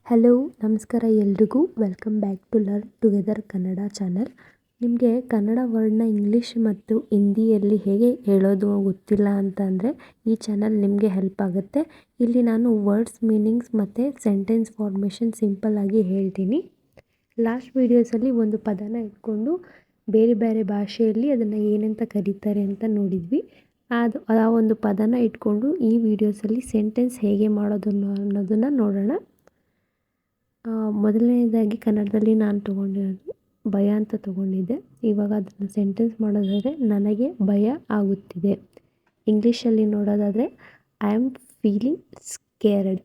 Hello ನಮಸ್ಕಾರ ಎಲ್ರಿಗೂ welcome back to learn together Kannada channel. ನಿಮಗೆ ಕನ್ನಡ ವರ್ಡ್ನ ಇಂಗ್ಲೀಷ್ ಮತ್ತು ಹಿಂದಿಯಲ್ಲಿ ಹೇಗೆ ಹೇಳೋದು ಗೊತ್ತಿಲ್ಲ ಅಂತ ಅಂದರೆ ಈ ಚಾನಲ್ ನಿಮಗೆ ಹೆಲ್ಪ್ ಆಗುತ್ತೆ. ಇಲ್ಲಿ ನಾನು ವರ್ಡ್ಸ್ ಮೀನಿಂಗ್ಸ್ ಮತ್ತು ಸೆಂಟೆನ್ಸ್ ಫಾರ್ಮೇಷನ್ ಸಿಂಪಲ್ಲಾಗಿ ಹೇಳ್ತೀನಿ. ಲಾಸ್ಟ್ ವೀಡಿಯೋಸಲ್ಲಿ ಒಂದು ಪದನ ಇಟ್ಕೊಂಡು ಬೇರೆ ಬೇರೆ ಭಾಷೆಯಲ್ಲಿ ಅದನ್ನು ಏನಂತ ಕರೀತಾರೆ ಅಂತ ನೋಡಿದ್ವಿ. ಆ ಒಂದು ಪದನ ಇಟ್ಕೊಂಡು ಈ ವಿಡಿಯೋಸಲ್ಲಿ ಸೆಂಟೆನ್ಸ್ ಹೇಗೆ ಮಾಡೋದು ಅನ್ನೋದನ್ನು ನೋಡೋಣ. ಮೊದಲನೇದಾಗಿ ಕನ್ನಡದಲ್ಲಿ ನಾನು ತೊಗೊಂಡಿರೋದು ಭಯ ಅಂತ ತೊಗೊಂಡಿದ್ದೆ. ಇವಾಗ ಅದನ್ನು ಸೆಂಟೆನ್ಸ್ ಮಾಡೋದಾದರೆ ನನಗೆ ಭಯ ಆಗುತ್ತಿದೆ. ಇಂಗ್ಲೀಷಲ್ಲಿ ನೋಡೋದಾದರೆ I am feeling scared.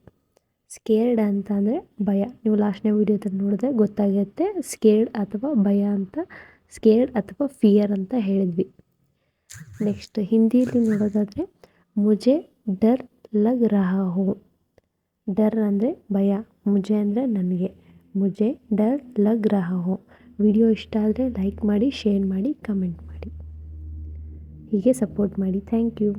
Scared ಅಂತ ಅಂದರೆ ಭಯ. ನೀವು ಲಾಸ್ಟ್ನೇ ವೀಡಿಯೋದಲ್ಲಿ ನೋಡಿದ್ರೆ ಗೊತ್ತಾಗುತ್ತೆ ಸ್ಕೇರ್ಡ್ ಅಥವಾ ಭಯ ಅಂತ. ಸ್ಕೇರ್ಡ್ ಅಥವಾ ಫಿಯರ್ ಅಂತ ಹೇಳಿದ್ವಿ. ನೆಕ್ಸ್ಟ್ ಹಿಂದಿಯಲ್ಲಿ ನೋಡೋದಾದರೆ ಮುಜೆ ಡರ್ ಲಗ್ ರಹಾ ಹೋ. ಡರ್ ಅಂದರೆ ಭಯ, ಮುಜೆ ಅಂದರೆ ನನಗೆ. ಮುಜೆ ಡರ್ ಲಗ್ ರಹಾ ಹೋ. ವಿಡಿಯೋ ಇಷ್ಟ ಆದರೆ ಲೈಕ್ ಮಾಡಿ, ಶೇರ್ ಮಾಡಿ, ಕಮೆಂಟ್ ಮಾಡಿ. ಹೀಗೆ ಸಪೋರ್ಟ್ ಮಾಡಿ. Thank you.